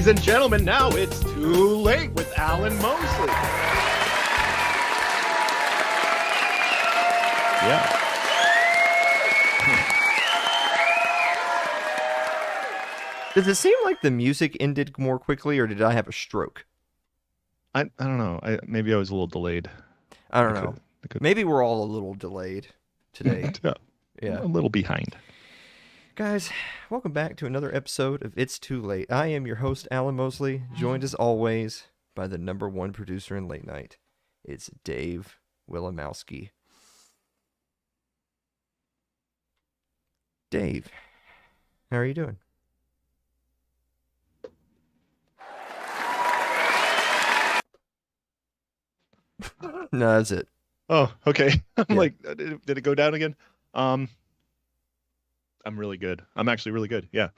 Ladies and gentlemen, now it's too late with Alan Mosley. Yeah. Does it seem like the music ended more quickly, or did I have a stroke? I don't know. Maybe I was a little delayed. I don't know. Maybe we're all a little delayed today. Yeah. A little behind. Guys, welcome back to another episode of It's Too Late. I am your host, Alan Mosley, joined as always by the number one producer in late night. It's Dave Willimowski. Dave, how are you doing? No, that's it. Oh, okay. I'm like, did it go down again? I'm really good. I'm actually really good. Yeah.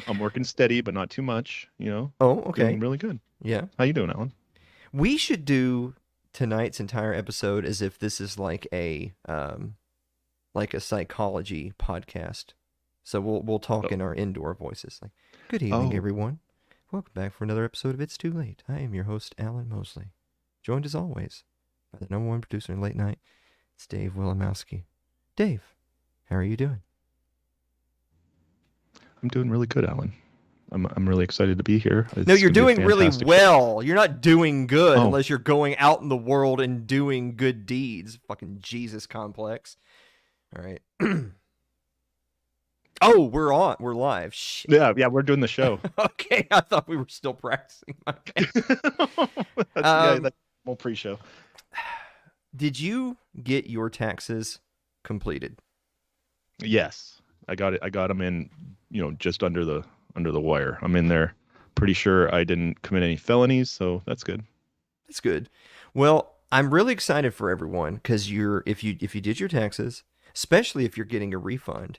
I'm working steady, but not too much, you know? Oh, okay. Doing really good. Yeah. How you doing, Alan? We should do tonight's entire episode as if this is like a psychology podcast. So we'll talk in our indoor voices. Like, good evening, everyone. Welcome back for another episode of It's Too Late. I am your host, Alan Mosley. Joined as always by the number one producer in late night. It's Dave Willimowski. Dave, how are you doing? I'm doing really good, Alan. I'm really excited to be here. No, you're doing really well. You're not doing good unless you're going out in the world and doing good deeds. Fucking Jesus complex. All right. Oh, we're on. We're live. Shit. Yeah, we're doing the show. Okay, I thought we were still practicing. Okay. That's more pre-show. Did you get your taxes completed? Yes, I got it. I got them in, just under the wire. I'm in there. Pretty sure I didn't commit any felonies, so that's good. That's good. Well, I'm really excited for everyone because if you did your taxes, especially if you're getting a refund,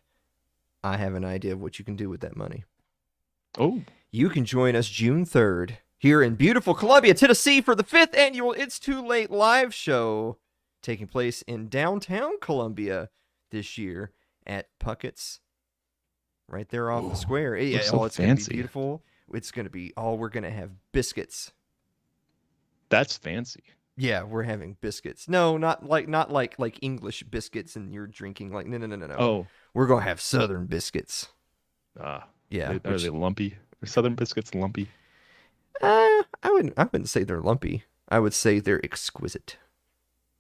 I have an idea of what you can do with that money. Oh. You can join us June 3rd here in beautiful Columbia, Tennessee for the 5th annual It's Too Late live show taking place in downtown Columbia this year at Puckett's, right there off the square. Yeah, so it's fancy. Going to be beautiful. It's going to be, we're going to have biscuits. That's fancy. Yeah, we're having biscuits. No, not like English biscuits and you're drinking like, no. Oh. We're going to have Southern biscuits. Yeah. Are they lumpy? Are Southern biscuits lumpy? I wouldn't say they're lumpy. I would say they're exquisite.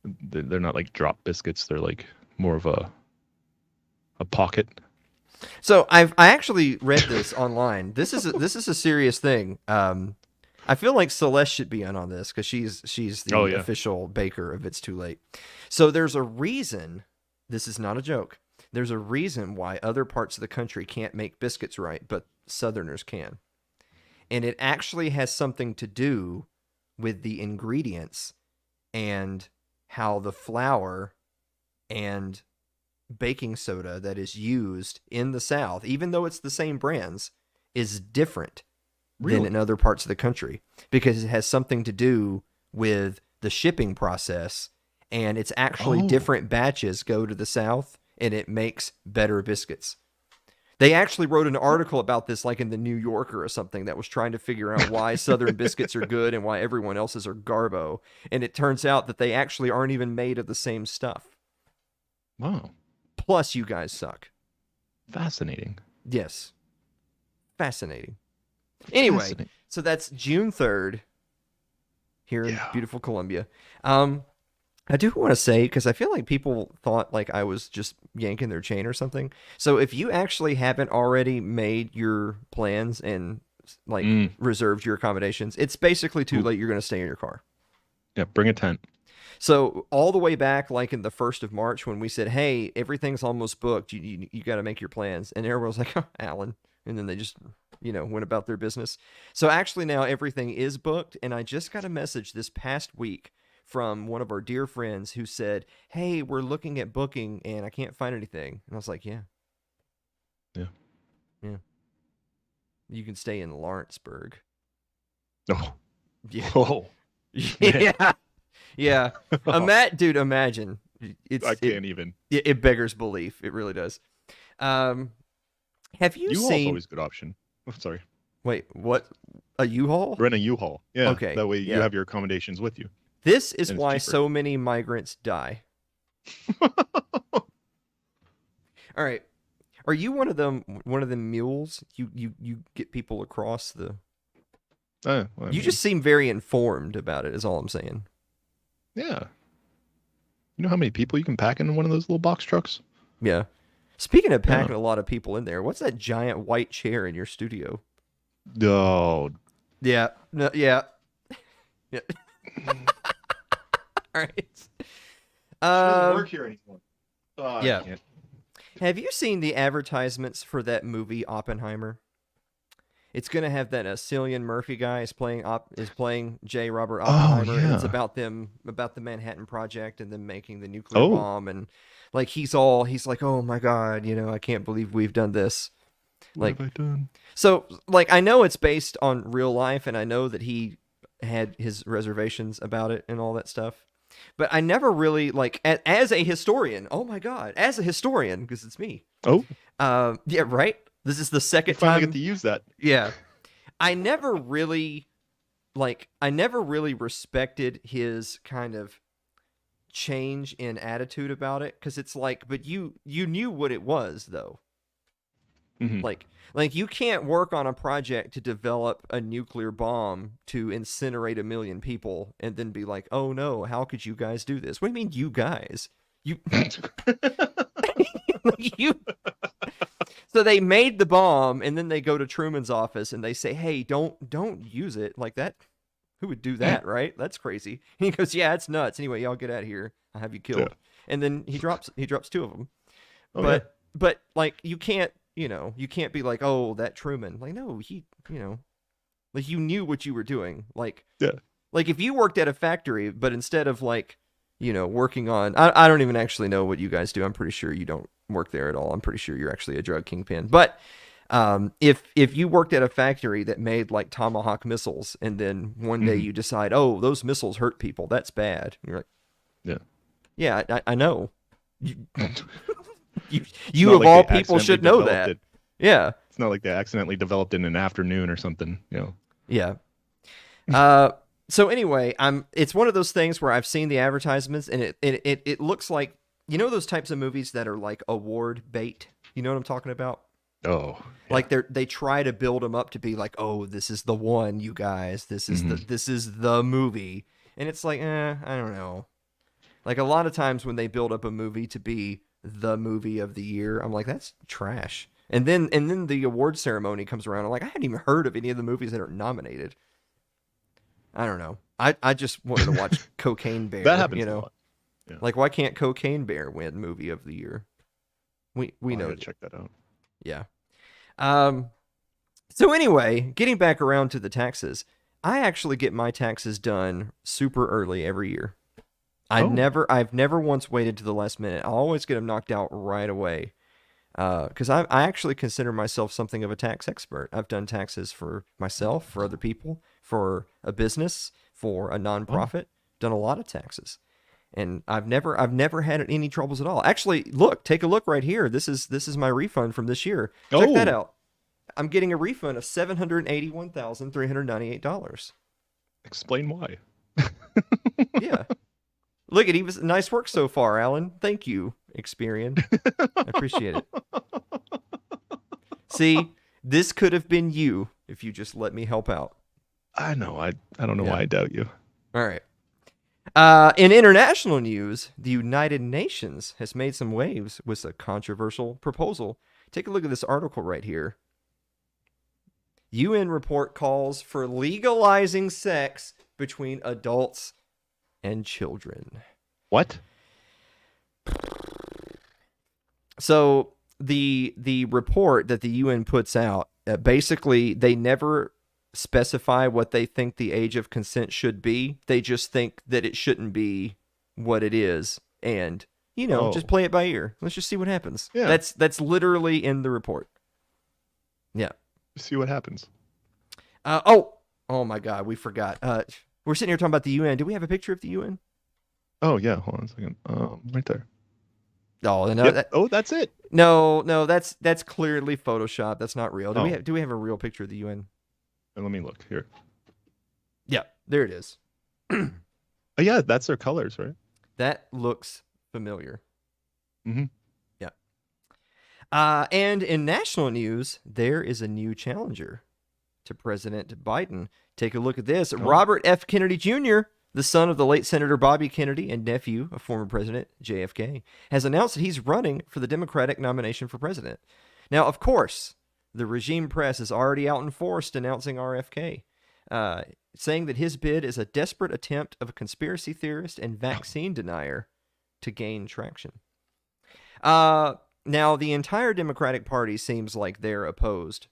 They're not like drop biscuits. They're like more of a pocket. So I actually read this online. This is a serious thing. I feel like Celeste should be in on this because she's the official baker of It's Too Late. So there's a reason. This is not a joke. There's a reason why other parts of the country can't make biscuits right, but Southerners can. And it actually has something to do with the ingredients and how the flour and baking soda that is used in the South, even though it's the same brands, is different than in other parts of the country because it has something to do with the shipping process, and it's actually different batches go to the South, and it makes better biscuits. They actually wrote an article about this like in the New Yorker or something that was trying to figure out why Southern biscuits are good and why everyone else's are garbo. And it turns out that they actually aren't even made of the same stuff. Wow. Plus, you guys suck. Fascinating. Yes. Fascinating. Anyway, so that's June 3rd here in beautiful Columbia. I do want to say, because I feel like people thought like I was just yanking their chain or something. So if you actually haven't already made your plans and like reserved your accommodations, it's basically too late. You're going to stay in your car. Yeah, bring a tent. So all the way back, like in the 1st of March, when we said, hey, everything's almost booked, you got to make your plans. And everyone was like, oh, Alan. And then they just, went about their business. So actually now everything is booked. And I just got a message this past week from one of our dear friends who said, hey, we're looking at booking and I can't find anything. And I was like, yeah. You can stay in Lawrenceburg. Oh. Yeah. Oh. Yeah. Imagine. I can't even. It beggars belief. It really does. Have you seen... always a good option. Oh, sorry. Wait, what? A U-Haul? Rent a U-Haul. Yeah. Okay. That way you Yeah. have your accommodations with you. This is And it's why cheaper. so many migrants die. All right. Are you one of them mules? You get people across the Well, You just seem very informed about it, is all I'm saying. Yeah. You know how many people you can pack in one of those little box trucks? Yeah. Speaking of packing a lot of people in there, what's that giant white chair in your studio? Oh. Yeah. No, yeah. Yeah. All right. Doesn't work here anymore. Oh, yeah. Have you seen the advertisements for that movie Oppenheimer? It's gonna have that Cillian Murphy guy is playing J. Robert Oppenheimer, and it's about the Manhattan Project and them making the nuclear bomb, and like he's like, oh my god, I can't believe we've done this. What have I done? So like I know it's based on real life, and I know that he had his reservations about it and all that stuff, but I never really like as a historian. Oh my god, as a historian, because it's me. Oh, yeah, right. This is the second time I get to use that. Yeah. I never really respected his kind of change in attitude about it, because it's like, but you knew what it was though. Mm-hmm. Like you can't work on a project to develop a nuclear bomb to incinerate 1 million people and then be like, oh no, how could you guys do this? What do you mean you guys? You you So they made the bomb, and then they go to Truman's office and they say, "Hey, don't use it like that. Who would do that, right? That's crazy." And he goes, "Yeah, it's nuts. Anyway, y'all get out of here. I'll have you killed." Yeah. And then he drops 2 of them. Oh, but like you can't be like, "Oh, that Truman." Like no, like you knew what you were doing. Like like if you worked at a factory, but instead of like working on, I don't even actually know what you guys do. I'm pretty sure you don't work there at all. I'm pretty sure you're actually a drug kingpin. But if you worked at a factory that made like Tomahawk missiles, and then one day you decide, oh, those missiles hurt people, that's bad. And you're like, yeah, I know. You of all people should know that. Yeah, it's not like they accidentally developed in an afternoon or something. Yeah. So anyway, it's one of those things where I've seen the advertisements, and it looks like, those types of movies that are like award bait. You know what I'm talking about? Oh, yeah. Like they try to build them up to be like, oh, this is the one, you guys. This is the movie, and it's like, I don't know. Like a lot of times when they build up a movie to be the movie of the year, I'm like, that's trash. And then the award ceremony comes around, I'm like, I hadn't even heard of any of the movies that are nominated. I don't know. I just wanted to watch Cocaine Bear. That happens a lot. Yeah. Like, why can't Cocaine Bear win movie of the year? We know. Check that out. Yeah. So anyway, getting back around to the taxes, I actually get my taxes done super early every year. I've never once waited to the last minute. I always get them knocked out right away. Because I actually consider myself something of a tax expert. I've done taxes for myself, for other people, for a business, for a nonprofit. Done a lot of taxes, and I've never had any troubles at all. Actually, take a look right here. This is my refund from this year. Check that out. I'm getting a refund of $781,398. Explain why. Yeah. Look at, he was nice work so far, Alan. Thank you, Experian. I appreciate it. See, this could have been you if you just let me help out. I know. I don't know why I doubt you. All right. In international news, the United Nations has made some waves with a controversial proposal. Take a look at this article right here. UN report calls for legalizing sex between adults and children. What? So the report that the UN puts out, basically they never specify what they think the age of consent should be. They just think that it shouldn't be what it is, and just play it by ear. Let's just see what happens. Yeah. That's literally in the report. Yeah. See what happens. Oh my God, we forgot. We're sitting here talking about the UN. Do we have a picture of the UN? Oh yeah, hold on a second. Right there. Oh no. Yep. That's it. No, that's clearly Photoshop. That's not real. Do we have a real picture of the UN? Let me look here. Yeah, there it is. Oh, yeah, that's their colors, right? That looks familiar. Mm-hmm. Yeah. And in national news, there is a new challenger to President Biden. Take a look at this. Oh. Robert F. Kennedy Jr., the son of the late Senator Bobby Kennedy and nephew of former President JFK, has announced that he's running for the Democratic nomination for president. Now, of course, the regime press is already out in force denouncing RFK, saying that his bid is a desperate attempt of a conspiracy theorist and vaccine denier to gain traction. Now, the entire Democratic Party seems like they're opposed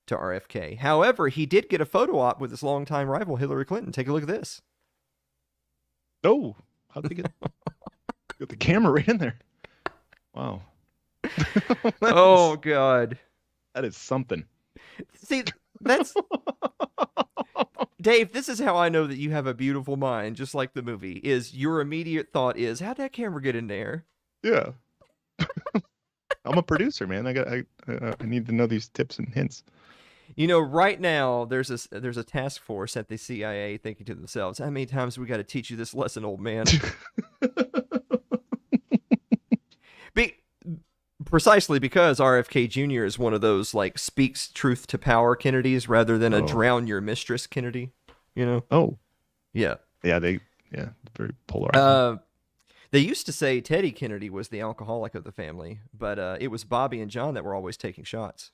to RFK. However, he did get a photo op with his longtime rival, Hillary Clinton. Take a look at this. Oh, how'd they get the camera right in there? Wow. Oh, God. That is something. See, that's... Dave, this is how I know that you have a beautiful mind, just like the movie, is your immediate thought is, how'd that camera get in there? Yeah. I'm a producer, man. I need to know these tips and hints. You know, right now there's a task force at the CIA thinking to themselves, how many times we got to teach you this lesson, old man? Precisely because RFK Jr. is one of those like speaks truth to power Kennedys rather than a drown your mistress Kennedy, you know? Oh. Yeah. Yeah, very polarizing. They used to say Teddy Kennedy was the alcoholic of the family, but it was Bobby and John that were always taking shots.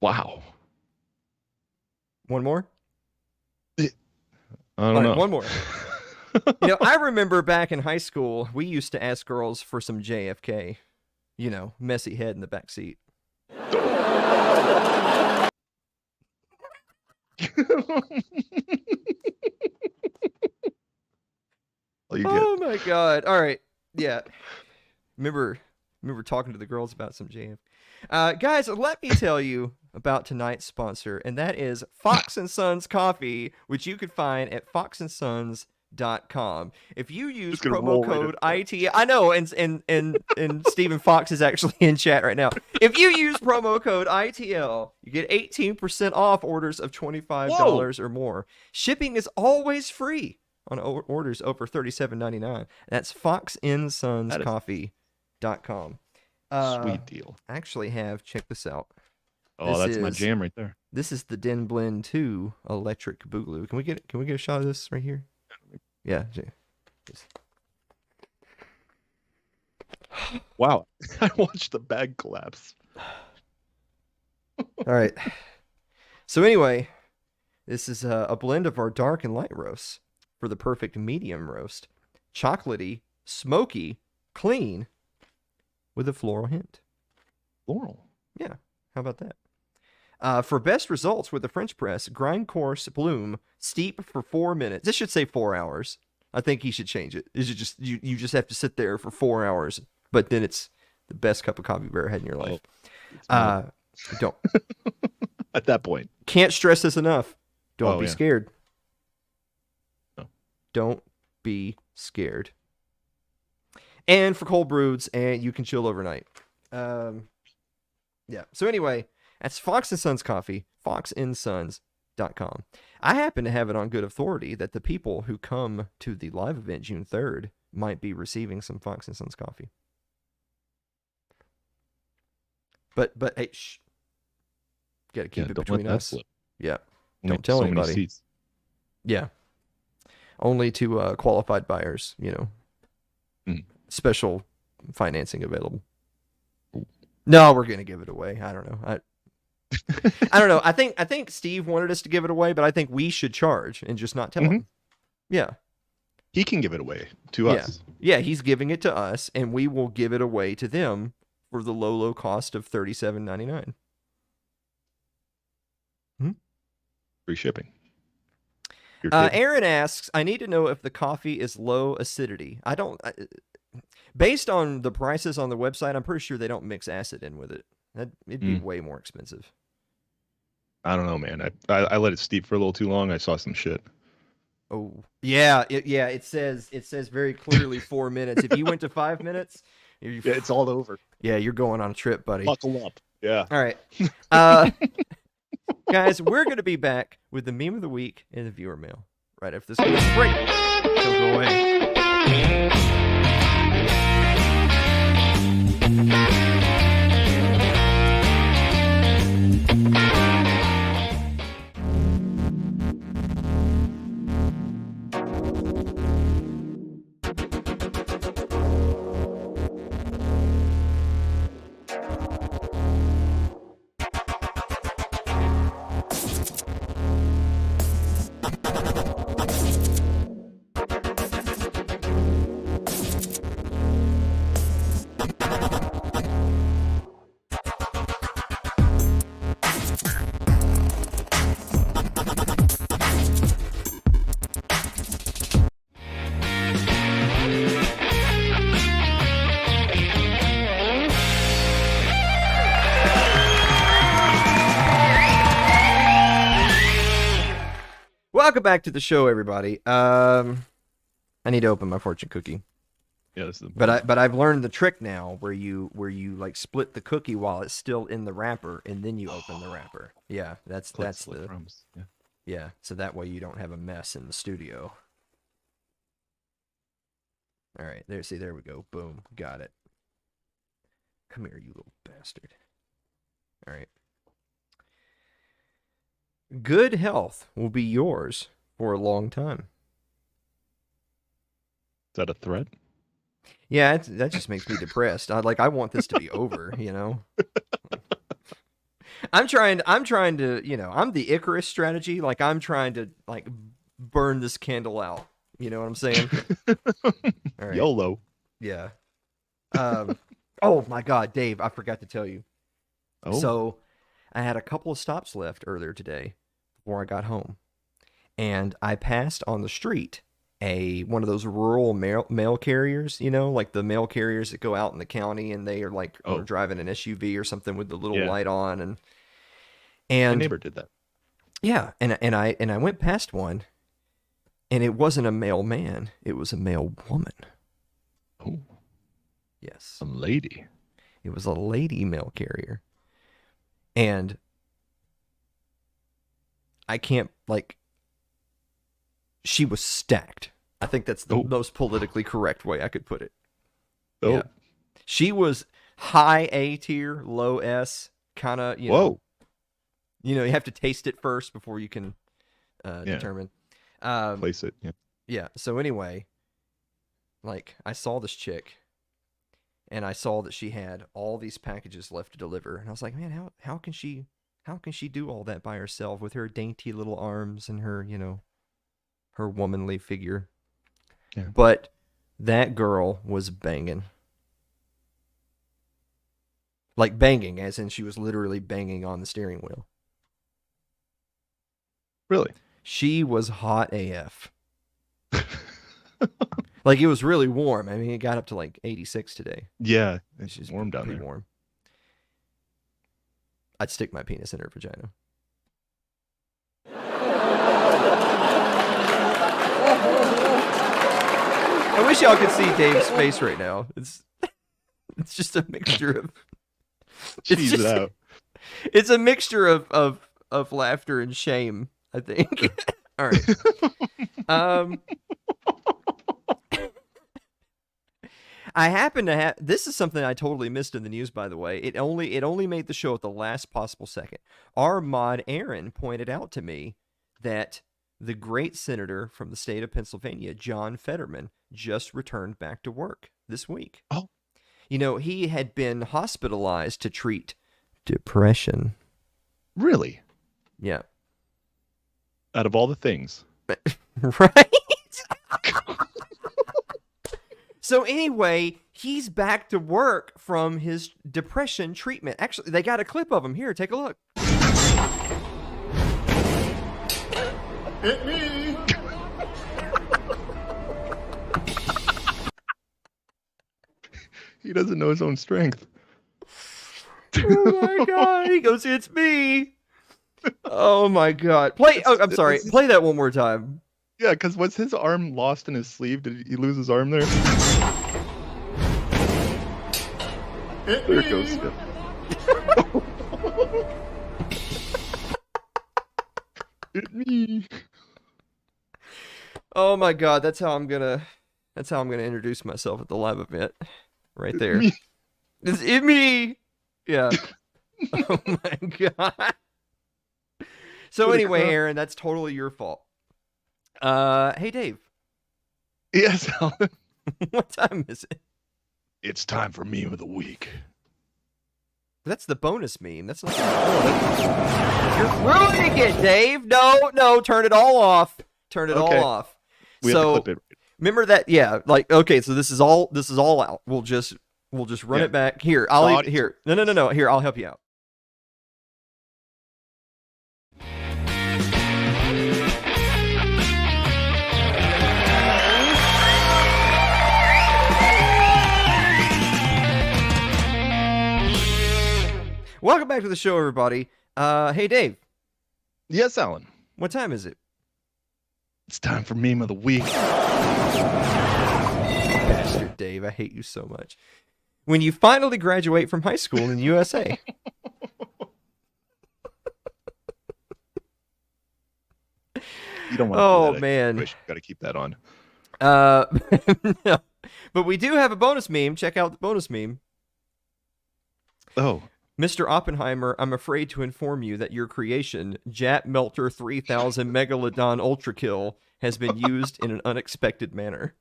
Wow. One more? I don't know. One more. You know, I remember back in high school, we used to ask girls for some JFK. You know, messy head in the back seat. Oh my God. All right. Yeah. Remember talking to the girls about some JFK. Guys, let me tell you about tonight's sponsor, and that is Fox and Sons Coffee, which you can find at foxandsons.com. If you use promo code IT, I know, and Stephen Fox is actually in chat right now. If you use promo code ITL, you get 18% off orders of $25 or more. Shipping is always free on orders over $37.99. That's foxandsonscoffee.com. Sweet deal. I actually have, check this out. Oh, that's my jam right there. This is the Den Blend 2 Electric Boogaloo. Can we get a shot of this right here? Yeah. Wow. I watched the bag collapse. All right. So anyway, this is a blend of our dark and light roasts for the perfect medium roast. Chocolatey, smoky, clean, with a floral hint. Floral? Yeah. How about that? For best results with the French press, grind coarse, bloom, steep for 4 minutes. This should say 4 hours. I think he should change it. Is it just you just have to sit there for 4 hours, but then it's the best cup of coffee you've ever had in your life. Don't. At that point. Can't stress this enough. Don't be scared. No. Don't be scared. And for cold brews, and you can chill overnight. Yeah. So anyway, that's Fox and Sons Coffee, foxandsons.com. I happen to have it on good authority that the people who come to the live event June 3rd might be receiving some Fox and Sons coffee. But hey, shh. Got to keep it between us. Slip. Yeah. Don't tell anybody. Seats. Yeah. Only to qualified buyers, you know. Special financing available. No, we're gonna give it away. I don't know. I don't know. I think Steve wanted us to give it away, but I think we should charge and just not tell him. Yeah. He can give it away to us. Yeah, he's giving it to us, and we will give it away to them for the low cost of $37.99. Free shipping. Aaron asks, I need to know if the coffee is low acidity. Based on the prices on the website, I'm pretty sure they don't mix acid in with it. It'd be way more expensive. I don't know, man. I let it steep for a little too long. I saw some shit. Oh yeah, it says very clearly 4 minutes. If you went to 5 minutes, it's all over. Yeah, you're going on a trip, buddy. Buckle up. Yeah. All right. Guys, we're going to be back with the meme of the week and the viewer mail right after this break. So go away. Welcome back to the show, everybody. I need to open my fortune cookie. Yeah, this is but I've learned the trick now, where you like split the cookie while it's still in the wrapper, and then you open the wrapper. Yeah, that's the crumbs. yeah. So that way you don't have a mess in the studio. All right, there we go. Boom, got it. Come here, you little bastard. All right. Good health will be yours for a long time. Is that a threat? Yeah, that just makes me depressed. I want this to be over, you know. I'm trying to, you know, I'm the Icarus strategy. Like, I'm trying to burn this candle out. You know what I'm saying? All right. YOLO. Yeah. Oh my God, Dave, I forgot to tell you. Oh. So I had a couple of stops left earlier today before I got home, and I passed on the street one of those rural mail carriers, you know, like the mail carriers that go out in the county, and they are are driving an SUV or something with the little light on, and my neighbor did that. Yeah, and I went past one, and it wasn't a male man, it was a male woman. Oh. Yes. A lady. It was a lady mail carrier. And I can't, she was stacked. I think that's the most politically correct way I could put it. Oh. Yeah. She was high A tier, low S, kind of, you know. You know, you have to taste it first before you can determine. Place it, yeah. Yeah, so anyway, I saw this chick, and I saw that she had all these packages left to deliver, and I was like, man, how can she do all that by herself with her dainty little arms and her, you know, her womanly figure? Yeah. But that girl was banging. Like banging, as in she was literally banging on the steering wheel. Really? She was hot AF. It was really warm. I mean, it got up to 86 today. Yeah, it's warm down there. Warm. I'd stick my penis in her vagina. I wish y'all could see Dave's face right now. It's just a mixture of. Cheese it out. It's a mixture of laughter and shame, I think. All right. I happen to have, this is something I totally missed in the news, by the way. It only made the show at the last possible second. Our mod Aaron pointed out to me that the great senator from the state of Pennsylvania, John Fetterman, just returned back to work this week. Oh. You know, he had been hospitalized to treat depression. Really? Yeah. Out of all the things. Right? So anyway, he's back to work from his depression treatment. Actually, they got a clip of him here. Take a look. Hit me. He doesn't know his own strength. Oh my God. He goes, it's me. Oh my God. I'm sorry. Play that one more time. Yeah, because was his arm lost in his sleeve? Did he lose his arm there? There it goes. Yeah. Hit me. Oh my God, that's how I'm gonna introduce myself at the live event, right Hit there. me. It's me. Yeah. Oh my God. So anyway, Aaron, that's totally your fault. Hey Dave. Yes, Alan. What time is it? It's time for meme of the week. That's the bonus meme. That's not. You're ruining it, Dave. No, turn it all off. Turn it all off. We have to clip it. Remember that? Yeah. Like, okay, so this is all out. We'll just run it back. Here, here. No. Here, I'll help you out. Welcome back to the show, everybody. Hey, Dave. Yes, Alan. What time is it? It's time for meme of the week. Bastard, Dave. I hate you so much. When you finally graduate from high school in the USA. You don't want to do that. Man. Got to keep that on. No. But we do have a bonus meme. Check out the bonus meme. Oh. Mr. Oppenheimer, I'm afraid to inform you that your creation, Jat Melter 3000 Megalodon Ultra Kill, has been used in an unexpected manner.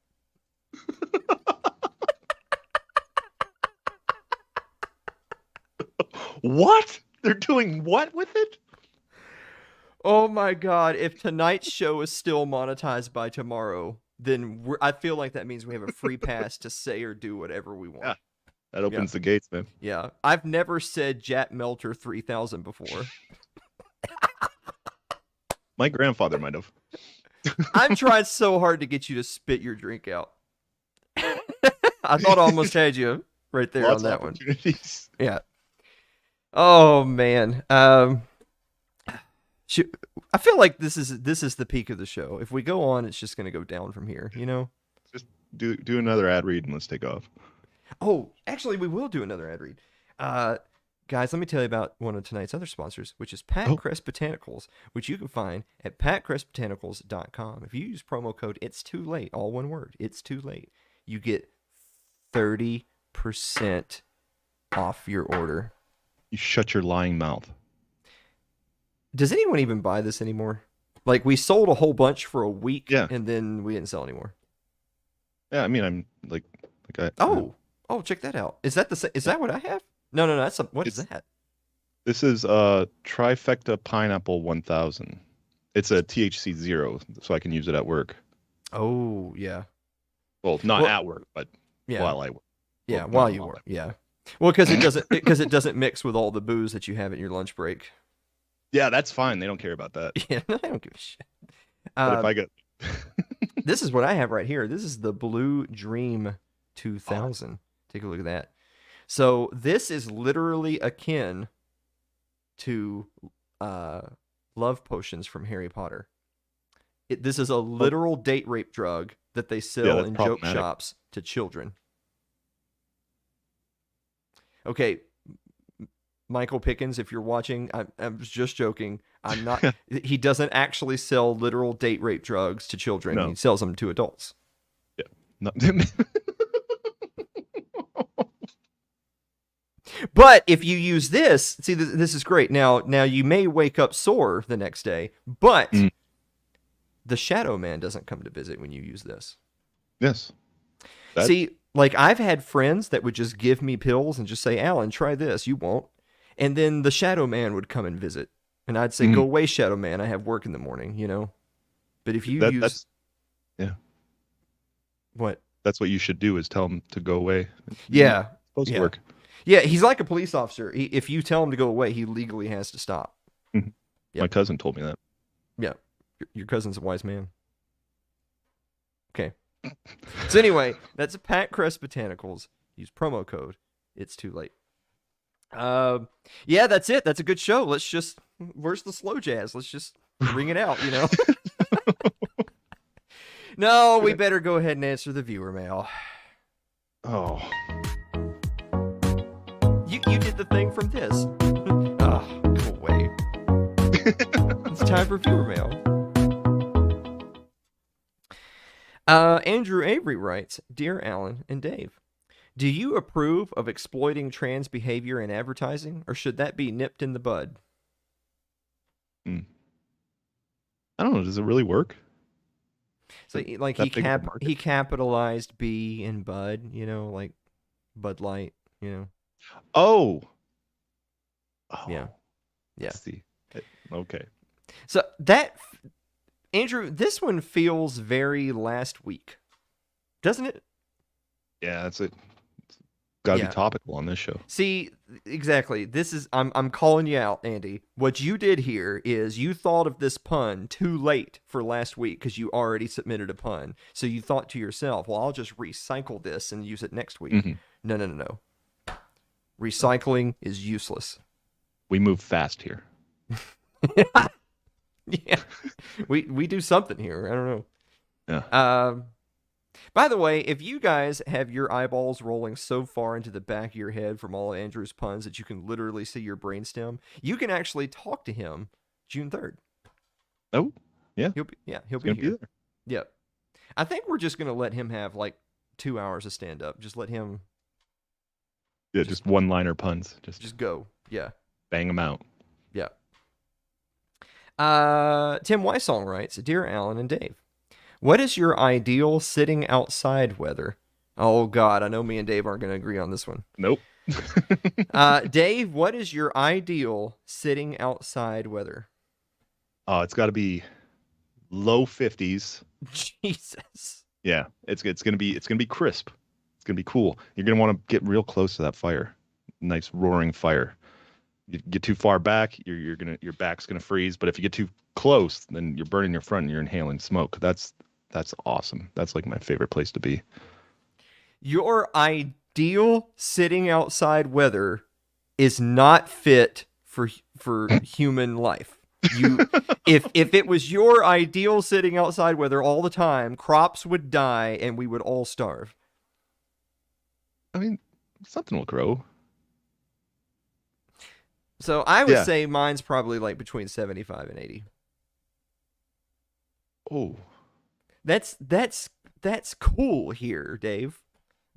What? They're doing what with it? Oh my God. If tonight's show is still monetized by tomorrow, then I feel like that means we have a free pass to say or do whatever we want. Yeah. That opens the gates, man. Yeah. I've never said Jat Melter 3000 before. My grandfather might have. I'm trying so hard to get you to spit your drink out. I thought I almost had you right there on that one. Yeah. Oh man. I feel like this is the peak of the show. If we go on, it's just going to go down from here, you know? Just do another ad read and let's take off. Oh, actually, we will do another ad read. Guys, let me tell you about one of tonight's other sponsors, which is Pat Crest Botanicals, which you can find at patcrestbotanicals.com. If you use promo code It's Too Late, all one word, It's Too Late, you get 30% off your order. You shut your lying mouth. Does anyone even buy this anymore? Like, we sold a whole bunch for a week, and then we didn't sell anymore. Yeah, I mean, I'm like Oh, check that out. Is that is that what I have? No. What is that? This is Trifecta Pineapple 1000. It's a THC 0, so I can use it at work. Oh, yeah. Well, not at work, but while I work. Yeah, while you work. Yeah. Well, because it doesn't mix with all the booze that you have at your lunch break. Yeah, that's fine. They don't care about that. Yeah, I don't give a shit. But if I get this is what I have right here. This is the Blue Dream 2000. Take a look at that. So this is literally akin to love potions from Harry Potter. This is a literal date rape drug that they sell in joke shops to children. Okay, Michael Pickens, if you're watching, I'm just joking. I'm not. He doesn't actually sell literal date rape drugs to children. No. He sells them to adults. Yeah. No. But if you use this, see, this is great. Now you may wake up sore the next day, but the Shadow Man doesn't come to visit when you use this. Yes. See, like I've had friends that would just give me pills and just say, Alan, try this. You won't. And then the Shadow Man would come and visit. And I'd say, go away, Shadow Man. I have work in the morning, you know? But if you use... Yeah. What? That's what you should do is tell him to go away. Yeah. It's supposed to work. Yeah, he's like a police officer. If you tell him to go away, he legally has to stop. Mm-hmm. Yep. My cousin told me that. Yeah. Your cousin's a wise man. Okay. So anyway, that's a Pat Crest Botanicals. Use promo code It's Too Late. Yeah, that's it. That's a good show. Let's just... Where's the slow jazz? Let's just ring it out, you know? No, we better go ahead and answer the viewer mail. Oh. You did the thing from this. Oh, go away. It's time time for viewer mail. Andrew Avery writes, Dear Alan and Dave, do you approve of exploiting trans behavior in advertising, or should that be nipped in the bud? I don't know. Does it really work? So, like, he capitalized B in Bud, like Bud Light, Oh. Yeah. Let's see. Okay. So Andrew, this one feels very last week, doesn't it? Yeah, that's it. Got to be topical on this show. See, exactly. This is I'm calling you out, Andy. What you did here is you thought of this pun too late for last week because you already submitted a pun. So you thought to yourself, well, I'll just recycle this and use it next week. Mm-hmm. No. Recycling is useless. We move fast here. Yeah. We do something here. I don't know. Yeah. By the way, if you guys have your eyeballs rolling so far into the back of your head from all of Andrew's puns that you can literally see your brainstem, you can actually talk to him June 3rd. Oh, yeah. He'll be here. There. Yep. I think we're just going to let him have like 2 hours of stand up. Just let him. Yeah, just one-liner puns. Just go. Yeah. Bang them out. Yeah. Tim Weissong writes, Dear Alan and Dave, what is your ideal sitting outside weather? Oh, God, I know me and Dave aren't going to agree on this one. Nope. Dave, what is your ideal sitting outside weather? Oh, it's got to be low 50s. Jesus. Yeah, it's gonna be crisp. It's gonna be cool. You're gonna want to get real close to that fire. Nice roaring fire. You get too far back, your back's gonna freeze. But if you get too close, then you're burning your front and you're inhaling smoke. That's awesome. That's like my favorite place to be. Your ideal sitting outside weather is not fit for human life. If it was your ideal sitting outside weather all the time, crops would die and we would all starve. I mean, something will grow. So I would say mine's probably like between 75 and 80. Oh. That's cool here, Dave.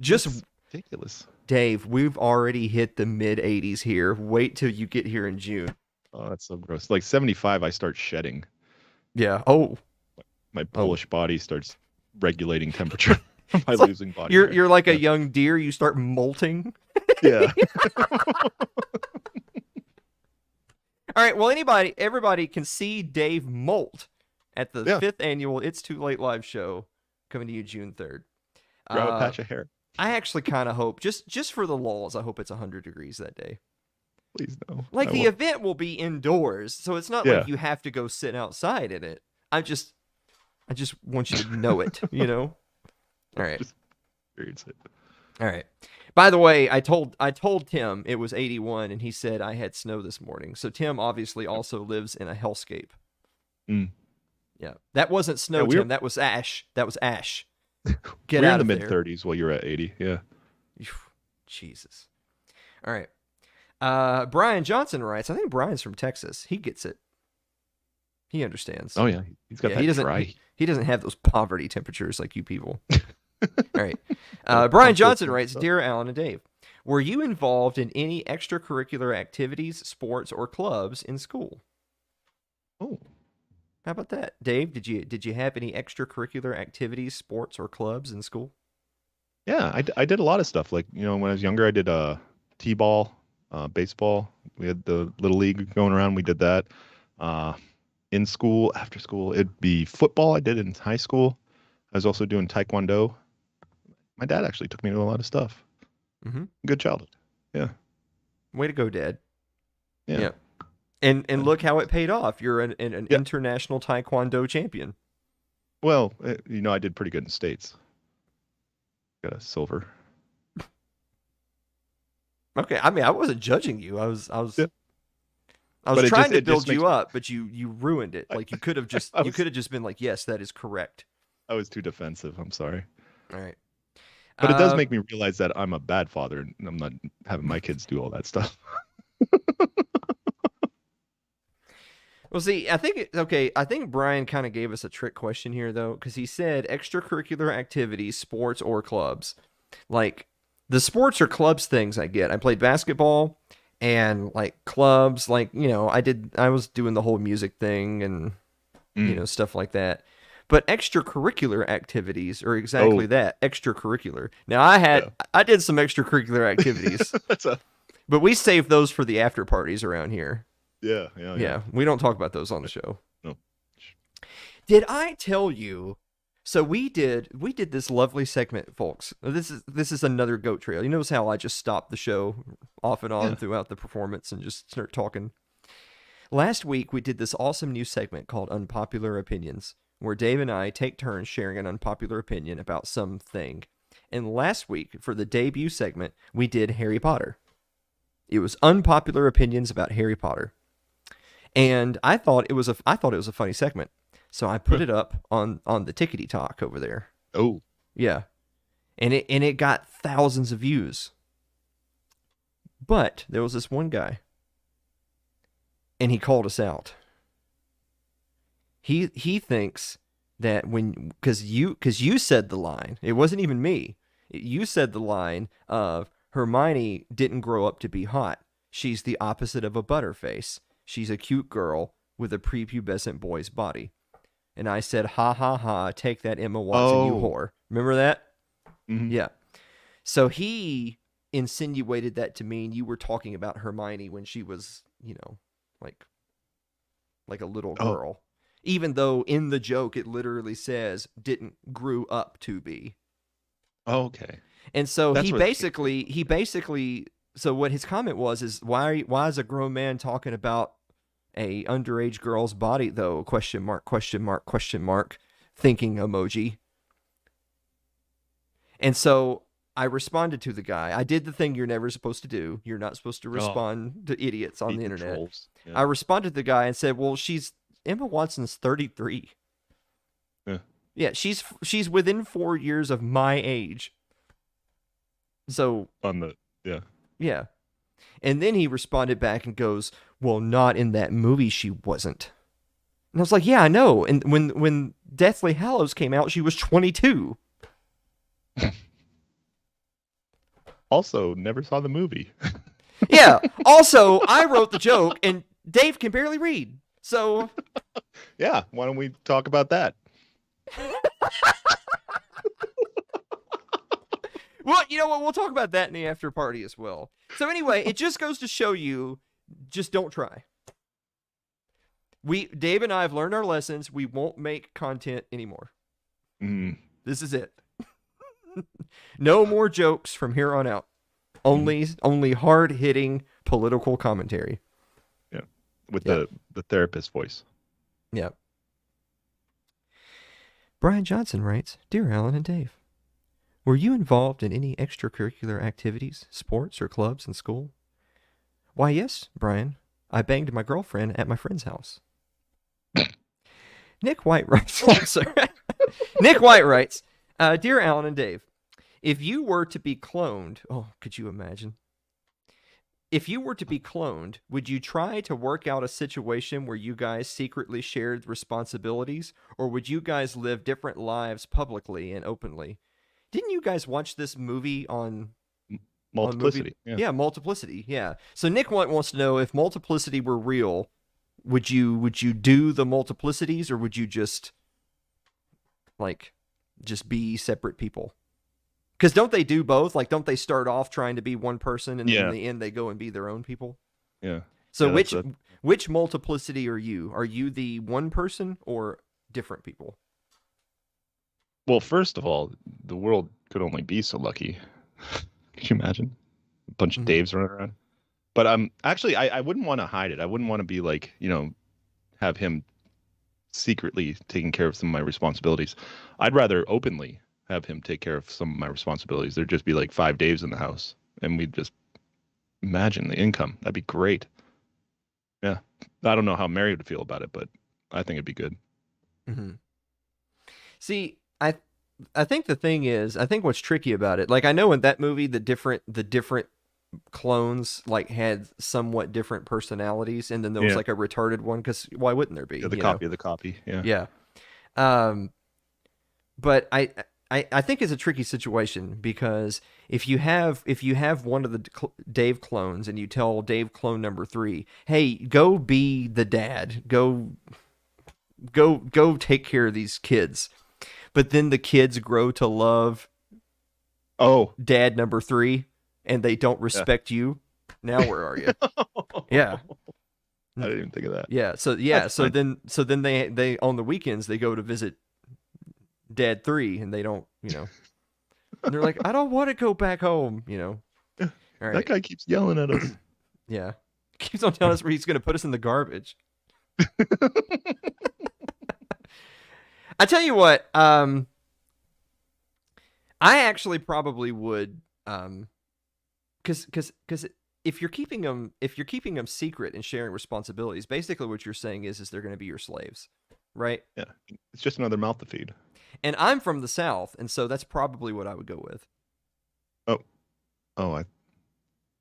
Just ridiculous. Dave, we've already hit the mid 80s here. Wait till you get here in June. Oh, that's so gross. Like 75, I start shedding. Yeah. Oh. My Polish body starts regulating temperature by losing body. You're like a young deer. You start molting. Yeah. All right. Well, everybody can see Dave molt at the 5th annual It's Too Late live show coming to you June 3rd. Grab a patch of hair. I actually kind of hope, just for the lulz, I hope it's 100 degrees that day. Please no. Like the event will be indoors, so it's not like you have to go sit outside in it. I just want you to know it, All right. Just experience it. All right. By the way, I told Tim it was 81, and he said I had snow this morning. So Tim obviously also lives in a hellscape. Mm. Yeah, that wasn't snow, Tim. That was ash. Get we're out in the of there. mid-30s while you're at 80. Yeah. Jesus. All right. Brian Johnson writes, I think Brian's from Texas. He gets it. He understands. Oh, yeah. He's got that dry. He doesn't have those poverty temperatures like you people. All right. Brian Johnson writes, Dear Alan and Dave, were you involved in any extracurricular activities, sports, or clubs in school? Oh. How about that? Dave, did you have any extracurricular activities, sports, or clubs in school? Yeah, I did a lot of stuff. Like, when I was younger, I did t-ball, baseball. We had the little league going around. We did that. In school, after school, it'd be football. I did it in high school. I was also doing taekwondo. My dad actually took me to a lot of stuff. Mm-hmm. Good childhood. Yeah. Way to go, Dad. Yeah. And look how it paid off. You're an international taekwondo champion. Well, I did pretty good in states. Got a silver. Okay, I mean, I wasn't judging you. I was But trying to build you up, but you ruined it. Like you could have just been like, yes, that is correct. I was too defensive. I'm sorry. All right. But it does make me realize that I'm a bad father and I'm not having my kids do all that stuff. Well, see, okay. I think Brian kind of gave us a trick question here, though, because he said extracurricular activities, sports or clubs. Like the sports or clubs things, I get. I played basketball and like clubs, like I was doing the whole music thing and Mm. stuff like that. But extracurricular activities are exactly Oh, that, extracurricular. Now yeah. I did some extracurricular activities, That's a but we saved those for the after parties around here. yeah, yeah, yeah. Yeah, we don't talk about those on the show. No. Did I tell you? So we did this lovely segment, folks. This is another goat trail. You notice how I just stopped the show off and on Yeah. throughout the performance and just start talking. Last week we did this awesome new segment called Unpopular Opinions, where Dave and I take turns sharing an unpopular opinion about something. And last week for the debut segment, we did Harry Potter. It was unpopular opinions about Harry Potter. And I thought it was a funny segment. So I put it up on the Tickety Talk over there. Oh, Yeah. And it got thousands of views. But there was this one guy and he called us out. He thinks that when cuz you said the line. It wasn't even me. You said the line of Hermione didn't grow up to be hot. She's the opposite of a butterface. She's a cute girl with a prepubescent boy's body. And I said, ha ha ha, take that, Emma Watson, you oh. whore. Remember that? Hmm. Yeah. So he insinuated that to mean you were talking about Hermione when she was, like like a little Oh, girl. Even though in the joke it literally says didn't grew up to be. okay. And so That's he where. basically so what his comment was is why is a grown man talking about a underage girl's body though? Question mark, question mark, question mark, thinking emoji. And so I responded to the guy. I did the thing you're never supposed to do. You're not supposed to Oh, respond to idiots on feed the the internet. trolls. Yeah. I responded to the guy and said, "Well, she's Emma Watson's 33. Yeah. Yeah, she's within 4 years of my age. So, On the yeah. yeah." And then he responded back and goes, "Well, not in that movie she wasn't." And I was like, "Yeah, I know. And when Deathly Hallows came out, she was 22." Also, never saw the movie. Yeah. Also, I wrote the joke and Dave can barely read. So, Yeah. Why don't we talk about that? well, you know what? We'll talk about that in the after party as well. So anyway, it just goes to show you, just don't try. Dave and I have learned our lessons. We won't make content anymore. Mm. This is it. No more jokes from here on out. Only hard hitting political commentary. Yeah. With Yep. the therapist voice. Yep. Brian Johnson writes, "Dear Alan and Dave, were you involved in any extracurricular activities, sports, or clubs in school?" "Why, yes, Brian. I banged my girlfriend at my friend's house." Nick White writes also. Nick White writes, "Dear Alan and Dave, if you were to be cloned, oh, could you imagine? If you were to be cloned, would you try to work out a situation where you guys secretly shared responsibilities, or would you guys live different lives publicly and openly?" Didn't you guys watch this movie on Multiplicity. movie? Yeah. Yeah, Multiplicity. Yeah. So Nick wants to know if multiplicity were real, would you do the multiplicities, or would you just just be separate people? Because don't they do both? Like, don't they start off trying to be one person, and then Yeah. in the end they go and be their own people? Yeah. So Yeah, which multiplicity are you? Are you the one person or different people? well, first of all, the world could only be so lucky. Could you imagine? A bunch of Mhm. Daves running around. But actually I wouldn't want to hide it. I wouldn't want to be like, have him secretly taking care of some of my responsibilities. I'd rather openly have him take care of some of my responsibilities. There'd just be like 5 Daves in the house and we'd just imagine the income. That'd be great. Yeah. I don't know how Mary would feel about it, but I think it'd be good. Mm-hmm. See, I think the thing is, I think what's tricky about it, like I know in that movie the different clones like had somewhat different personalities, and then there was Yeah. like a retarded one, because why wouldn't there be? Yeah, the You know? copy of the copy. Yeah. Yeah. Um, but I think it's a tricky situation, because if you have one of the Dave clones and you tell Dave clone number 3, hey, go be the dad, go take care of these kids, but then the kids grow to love Oh. dad number 3 and they don't Yeah. respect you. Now where are you? Yeah. I didn't even think of that. Yeah. So That's so fine. then they on the weekends they go to visit dad 3, and they don't, and they're like, I don't want to go back home, All That right. guy keeps yelling at us. Yeah. Keeps on telling us where he's going to put us in the garbage. I tell you what, I actually probably would, because if you're keeping them secret and sharing responsibilities, basically what you're saying is they're going to be your slaves, right? Yeah, it's just another mouth to feed. And I'm from the South, and so that's probably what I would go with. Oh, I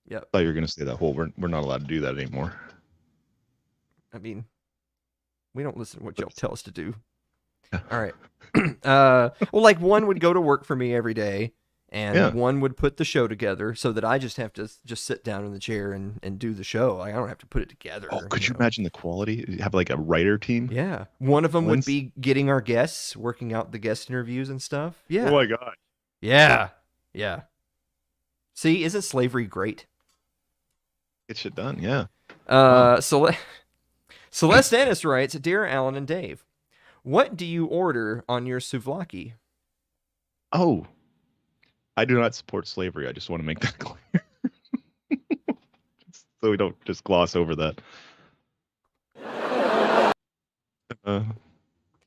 Yep. thought you were going to say that whole we're not allowed to do that anymore. I mean, we don't listen to what y'all tell us to do. Yeah. All right. Well, like one would go to work for me every day, and one would put the show together, so that I just have to just sit down in the chair and do the show. Like, I don't have to put it together. Oh, could you imagine the quality? You have like a writer team? Yeah. One of them would be getting our guests, working out the guest interviews and stuff. Yeah. Oh my God. Yeah. Yeah. See, isn't slavery great? Get shit done, yeah. Celeste Ennis writes, Dear Alan and Dave, what do you order on your souvlaki? Oh, I do not support slavery. I just want to make that clear. So we don't just gloss over that.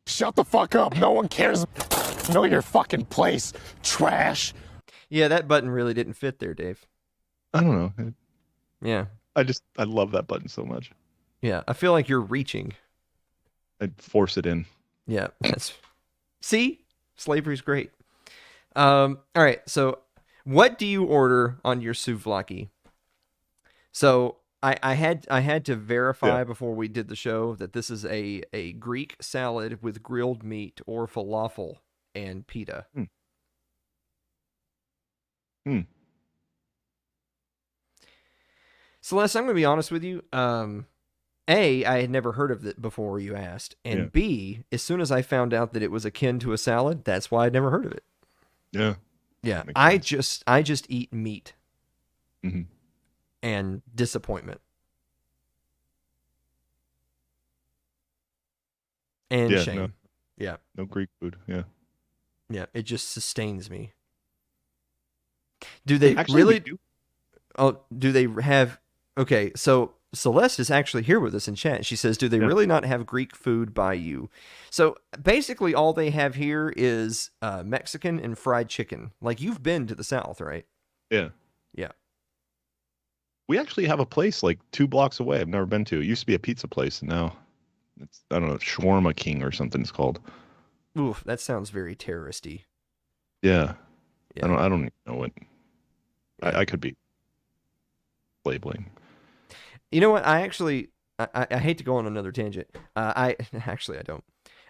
Shut the fuck up. No one cares. Know your fucking place. Trash. Yeah, that button really didn't fit there, Dave. I don't know. Yeah. I love that button so much. Yeah, I feel like you're reaching. I'd force it in. Yeah, see? Slavery's great. All right, so what do you order on your souvlaki? So I had to verify before we did the show that this is a Greek salad with grilled meat or falafel and pita. Celeste, I'm going to be honest with you. A, I had never heard of it before you asked, and B, as soon as I found out that it was akin to a salad, that's why I'd never heard of it. Yeah. Yeah, I just eat meat and disappointment and shame. No, yeah, no Greek food. Yeah, yeah, it just sustains me. Do they actually really? do. Oh, do they have? Okay, so Celeste is actually here with us in chat. She says, do they really not have Greek food by you? So basically all they have here is Mexican and fried chicken. Like, you've been to the South, right? Yeah. Yeah. We actually have a place like 2 blocks away I've never been to. It used to be a pizza place, and now it's, I don't know, Shawarma King or something it's called. Oof, that sounds very terroristy. Yeah. I don't even know what. Yeah. I could be labeling. You know what? I hate to go on another tangent. I don't.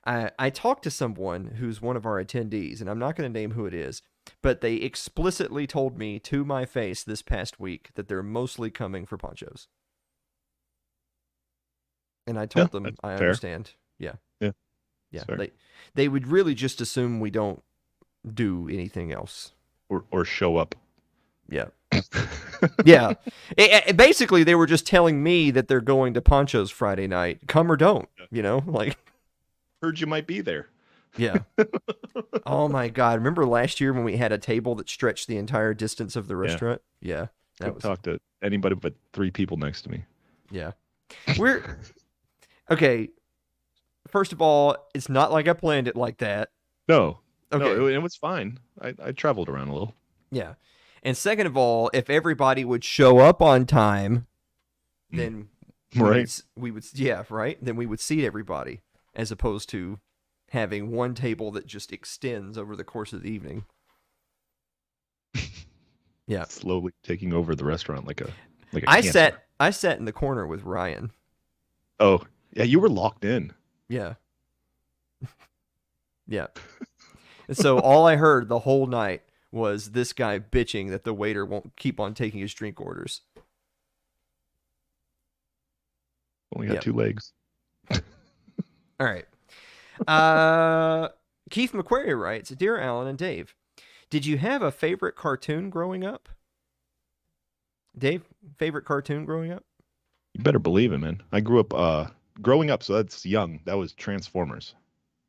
I talked to someone who's one of our attendees, and I'm not going to name who it is, but they explicitly told me to my face this past week that they're mostly coming for ponchos. And I told them I understand. Yeah. Yeah. Yeah. They would really just assume we don't do anything else. Or show up. Yeah. Yeah. Basically, they were just telling me that they're going to Poncho's Friday night. Come or don't, like. Heard you might be there. Yeah. Oh my God. Remember last year when we had a table that stretched the entire distance of the restaurant? Yeah. Couldn't talk to anybody but 3 people next to me. Yeah. Okay. First of all, it's not like I planned it like that. No. Okay. No, it was fine. I traveled around a little. Yeah. And second of all, if everybody would show up on time, then we would then we would seat everybody, as opposed to having one table that just extends over the course of the evening. Yeah. slowly taking over the restaurant like a I cancer. sat in the corner with Ryan. Oh, yeah, you were locked in. Yeah. Yeah. And so all I heard the whole night was this guy bitching that the waiter won't keep on taking his drink orders. Only got 2 legs. All right. Keith McQuarrie writes, Dear Alan and Dave, did you have a favorite cartoon growing up? Dave, favorite cartoon growing up? You better believe it, man. I grew up growing up, so that's young. That was Transformers.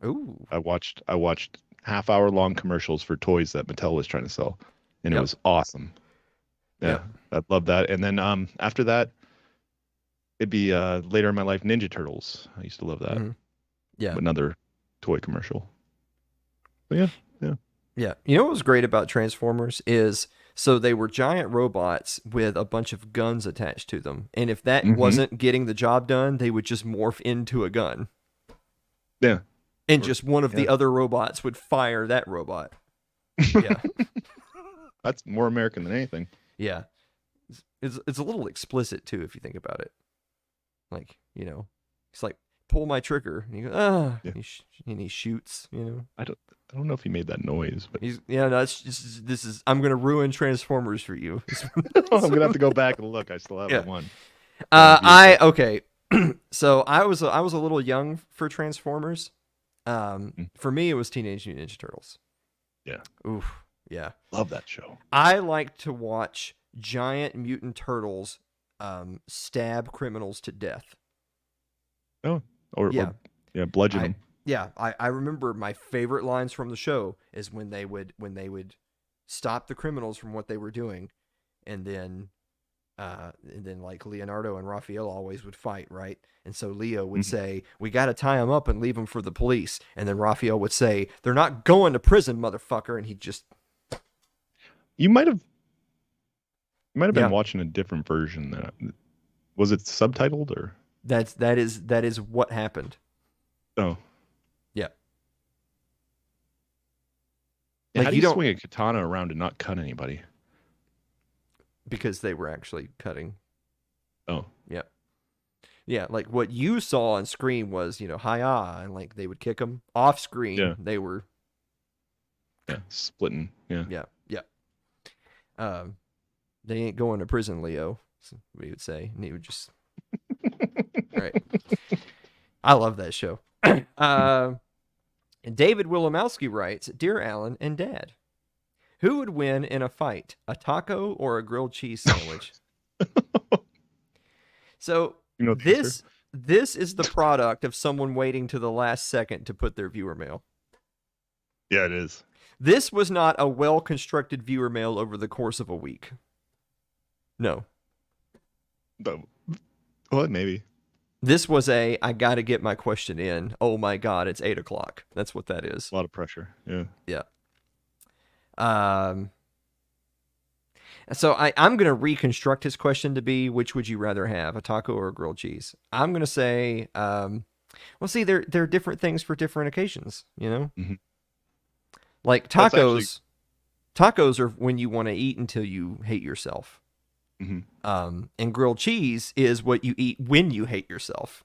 Ooh. I watched half-hour long commercials for toys that Mattel was trying to sell, and it was awesome. Yeah, I love that. And then after that, it'd be later in my life, Ninja Turtles. I used to love that. Mm-hmm. Yeah. Another toy commercial. But yeah. You know what was great about Transformers is so they were giant robots with a bunch of guns attached to them, and if that wasn't getting the job done, they would just morph into a gun. Yeah. And just one of the other robots would fire that robot. Yeah. That's more American than anything. Yeah. It's a little explicit, too, if you think about it. Like, it's like, pull my trigger. And you go, and he shoots, I don't know if he made that noise, but I'm going to ruin Transformers for you. I'm going to have to go back and look. I still have the one. Okay. So I was a little young for Transformers. For me, it was Teenage Mutant Ninja Turtles. Yeah. Oof. Yeah. Love that show. I like to watch giant mutant turtles stab criminals to death. Oh, or bludgeon them. Yeah, I remember my favorite lines from the show is when they would stop the criminals from what they were doing, and then like Leonardo and Raphael always would fight, right? And so Leo would say, "We got to tie them up and leave them for the police," and then Raphael would say, "They're not going to prison, motherfucker," and he just. You might have been watching a different version. Was it subtitled or? That is what happened. Oh. Yeah. How do you swing a katana around and not cut anybody? Because they were actually cutting. Oh. Yeah. Yeah, like what you saw on screen was, hi-ah, and like they would kick them. Off screen, they were... Yeah, splitting. Yeah. Yeah, yeah. They ain't going to prison, Leo, we would say. And he would just... Right. I love that show. And David Wilimowski writes, Dear Alan and Dad, who would win in a fight, a taco or a grilled cheese sandwich? So this is the product of someone waiting to the last second to put their viewer mail. Yeah, it is. This was not a well-constructed viewer mail over the course of a week. No. Well, maybe. This was I got to get my question in. Oh my God, it's 8:00. That's what that is. A lot of pressure. Yeah. Yeah. So I'm going to reconstruct his question to be, which would you rather have, a taco or a grilled cheese? I'm going to say, well, see, they're different things for different occasions, Mm-hmm. Like tacos are when you want to eat until you hate yourself. Mm-hmm. And grilled cheese is what you eat when you hate yourself.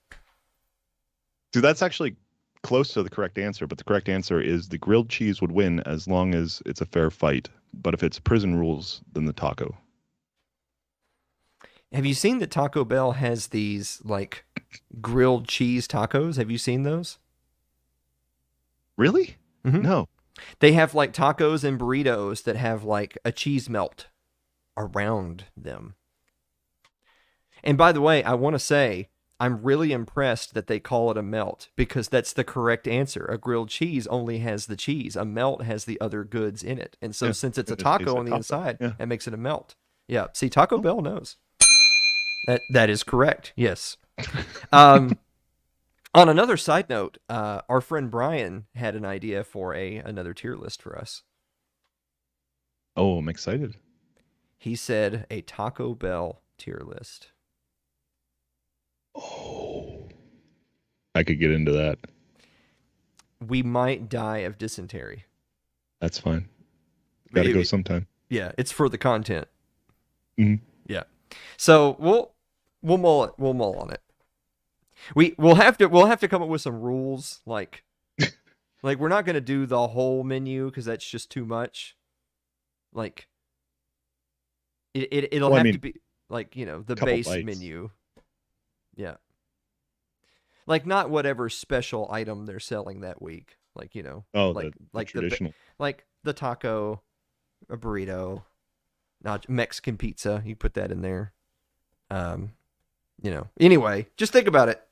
So that's actually close to the correct answer, but the correct answer is the grilled cheese would win as long as it's a fair fight. But if it's prison rules, then the taco. Have you seen that Taco Bell has these like grilled cheese tacos? Have you seen those? Really? Mm-hmm. No. They have like tacos and burritos that have like a cheese melt around them. And by the way, I want to say I'm really impressed that they call it a melt because that's the correct answer. A grilled cheese only has the cheese. A melt has the other goods in it. And so since it's a taco on the inside, that makes it a melt. Yeah. See, Taco Bell knows. That is correct. Yes. On another side note, our friend Brian had an idea for another tier list for us. Oh, I'm excited. He said a Taco Bell tier list. Oh, I could get into that. We might die of dysentery. That's fine. Got to go sometime. Yeah, it's for the content. Mhm. Yeah. So we'll mull on it. We'll have to come up with some rules, like we're not gonna do the whole menu because that's just too much. Like it'll have to be like, the base bites. menu. Yeah. Like not whatever special item they're selling that week. Like, the traditional. like the taco, a burrito, not Mexican pizza. You put that in there. Anyway, just think about it.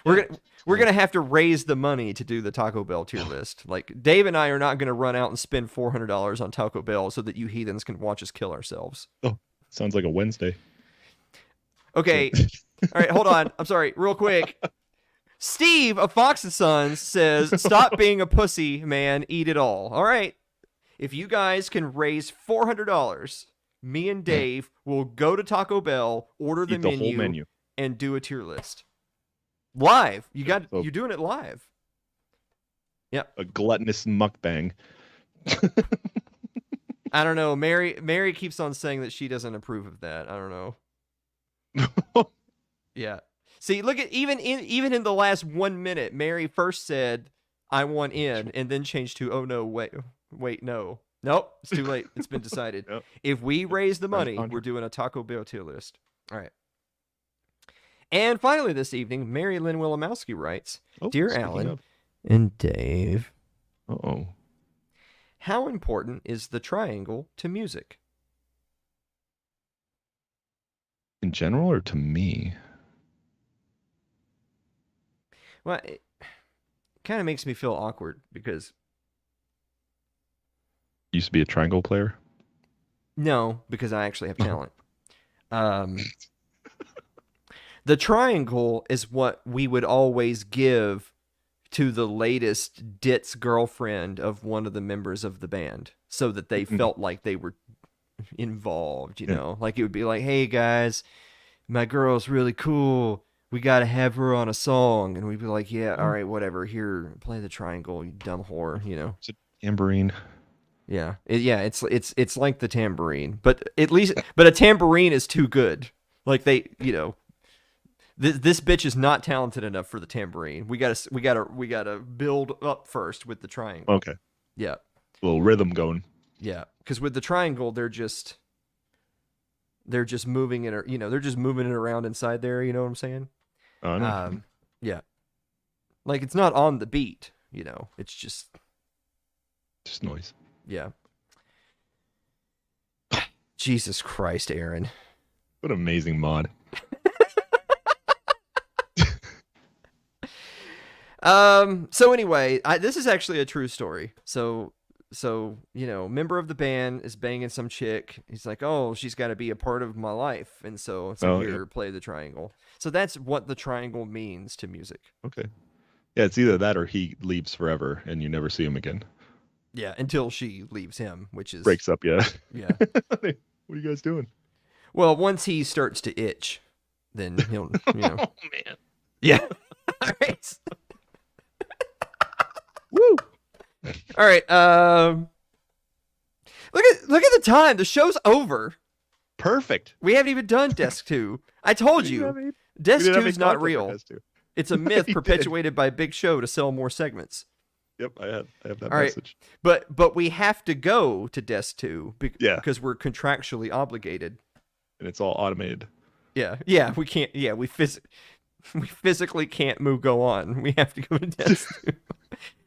We're gonna have to raise the money to do the Taco Bell tier list. Like Dave and I are not gonna run out and spend $400 on Taco Bell so that you heathens can watch us kill ourselves. Oh, sounds like a Wednesday. Okay. All right, hold on. I'm sorry, real quick. Steve of Fox and Sons says, "Stop being a pussy, man. Eat it all." All right. If you guys can raise $400, me and Dave will go to Taco Bell, order the whole menu, and do a tier list live. You're doing it live. Yep. A gluttonous mukbang. I don't know. Mary keeps on saying that she doesn't approve of that. I don't know. Yeah. See, look at even in the last 1 minute, Mary first said, "I want in," and then changed to, "Oh no, wait, no. Nope, it's too late. It's been decided." Yep. If we raise the money, we're doing a Taco Bell tier list. All right. And finally this evening, Mary Lynn Wilimowski writes, "Dear Alan and Dave, how important is the triangle to music?" In general or to me? Well, it kind of makes me feel awkward because... Used to be a triangle player? No, because I actually have talent. The triangle is what we would always give to the latest ditz girlfriend of one of the members of the band so that they felt like they were involved, Like it would be like, "Hey guys, my girl's really cool. We got to have her on a song." And we'd be like, "Yeah, all right, whatever. Here, play the triangle, you dumb whore," It's a tambourine. Yeah. It's like the tambourine, but a tambourine is too good. Like they, this bitch is not talented enough for the tambourine. We gotta build up first with the triangle. Okay. Yeah. A little rhythm going. Yeah, because with the triangle, they're just moving it, they're just moving it around inside there. You know what I'm saying? Oh, no. Yeah. Like it's not on the beat. It's just noise. Yeah. Jesus Christ, Aaron. What an amazing mod. So anyway, this is actually a true story. So, member of the band is banging some chick. He's like, "Oh, she's got to be a part of my life." And so here, play the triangle. So that's what the triangle means to music. Okay. Yeah, it's either that or he leaves forever and you never see him again. Yeah, until she leaves him, which is... Breaks up, yeah. Yeah. What are you guys doing? Well, once he starts to itch, then he'll, Oh, man. Yeah. All right. Woo! All right. Look at the time. The show's over. Perfect. We haven't even done Desk 2. I told you. Desk 2 is not real. It's a myth perpetuated by Big Show to sell more segments. Yep, I have that All message. Right. But we have to go to Desk 2 because we're contractually obligated. And it's all automated. Yeah, we can't. Yeah, we physically can't go on. We have to go to Desk 2.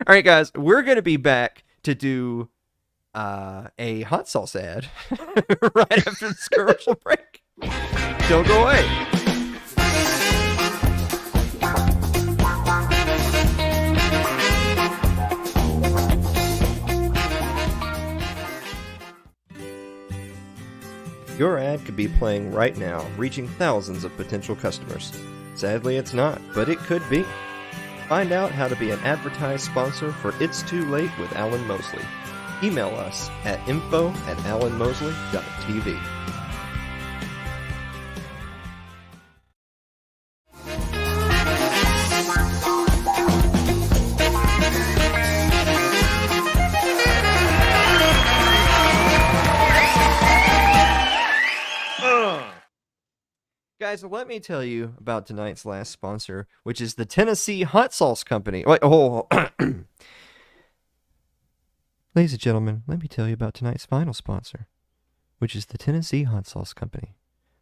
All right, guys, we're going to be back to do a hot sauce ad right after this commercial break. Don't go away. Your ad could be playing right now, reaching thousands of potential customers. Sadly, it's not, but it could be. Find out how to be an advertised sponsor for It's Too Late with Alan Mosley. Email us at info@alanmosley.tv. Guys, let me tell you about tonight's last sponsor, which is the Tennessee Hot Sauce Company. Wait, Ladies and gentlemen, let me tell you about tonight's final sponsor, which is the Tennessee Hot Sauce Company,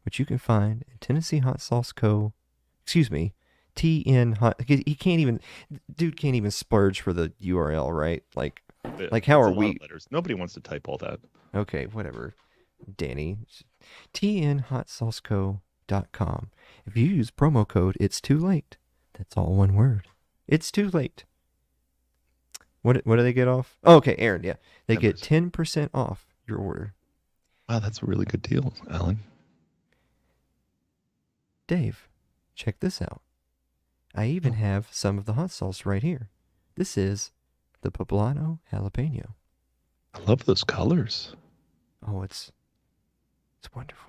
which you can find at Tennessee Hot Sauce Co. Excuse me, TN Hot. He can't even, dude can't even splurge for the URL, right? Like how are we? Letters. Nobody wants to type all that. Okay, whatever, Danny. TNHotSauceCo.com. If you use promo code It's Too Late, that's all one word. It's too late. What do they get off? Oh, okay, Aaron, yeah. They get 10% off your order. Wow, that's a really good deal, Alan. Dave, check this out. I even have some of the hot sauce right here. This is the Poblano Jalapeno. I love those colors. Oh, it's wonderful.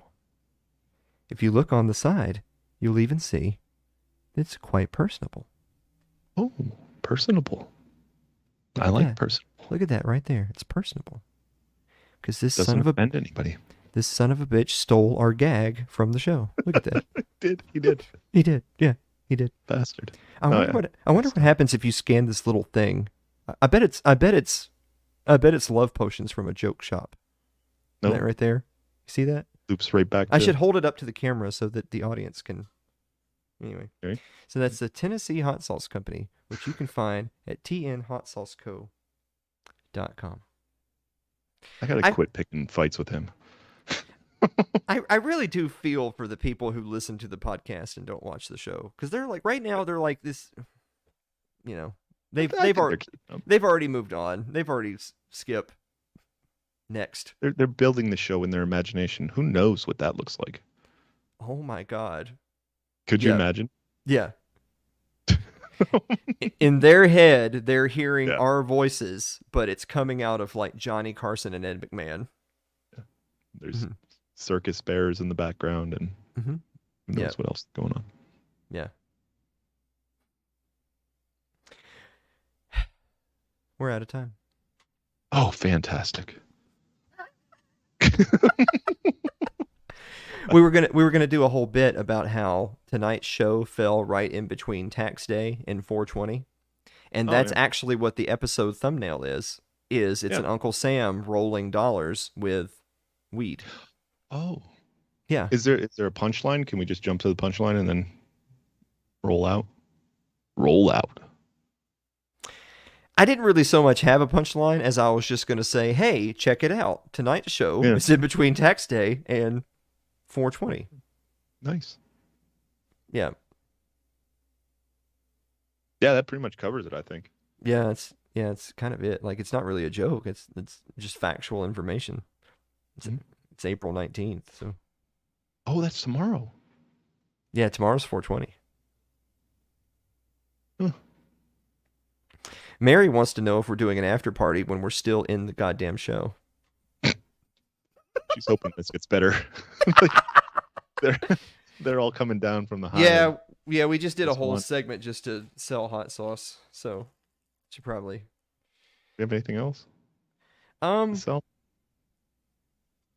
If you look on the side, you'll even see it's quite personable. Oh, personable. I like personable. Look at that right there. It's personable. Because this Doesn't offend anybody. This son of a bitch stole our gag from the show. Look at that. He did. He did. Yeah, he did. Bastard. I wonder what happens if you scan this little thing. I bet it's love potions from a joke shop. Nope. That right there. You see that? Loops right back. I should hold it up to the camera so that the audience can. Anyway. Okay. So that's the Tennessee Hot Sauce Company, which you can find at tnhotsauceco.com. I gotta quit picking fights with him. I really do feel for the people who listen to the podcast and don't watch the show, because they're like right now they're like this, you know, they've already moved on. They've already skip next. They're building the show in their imagination. Who knows what that looks like? Oh my God! Could you imagine? Yeah. In their head, they're hearing our voices, but it's coming out of like Johnny Carson and Ed McMahon. Yeah. There's circus bears in the background, and who knows what else is going on. Yeah. We're out of time. Oh, fantastic. We were gonna do a whole bit about how tonight's show fell right in between Tax Day and 420, and that's actually what the episode thumbnail is. It's an Uncle Sam rolling dollars with weed. Oh, yeah. Is there a punchline? Can we just jump to the punchline and then roll out? Roll out. I didn't really so much have a punchline as I was just gonna say, hey, check it out. Tonight's show is in between Tax Day and 420. Nice. Yeah. Yeah, that pretty much covers it, I think. Yeah, it's kind of it. Like, it's not really a joke. It's just factual information. It's April 19th, so. Oh, that's tomorrow. Yeah, tomorrow's 420. Huh. Mary wants to know if we're doing an after party when we're still in the goddamn show. She's hoping this gets better. They're all coming down from the high. Yeah, we just did a whole segment just to sell hot sauce, so should probably. Do you have anything else? Sell?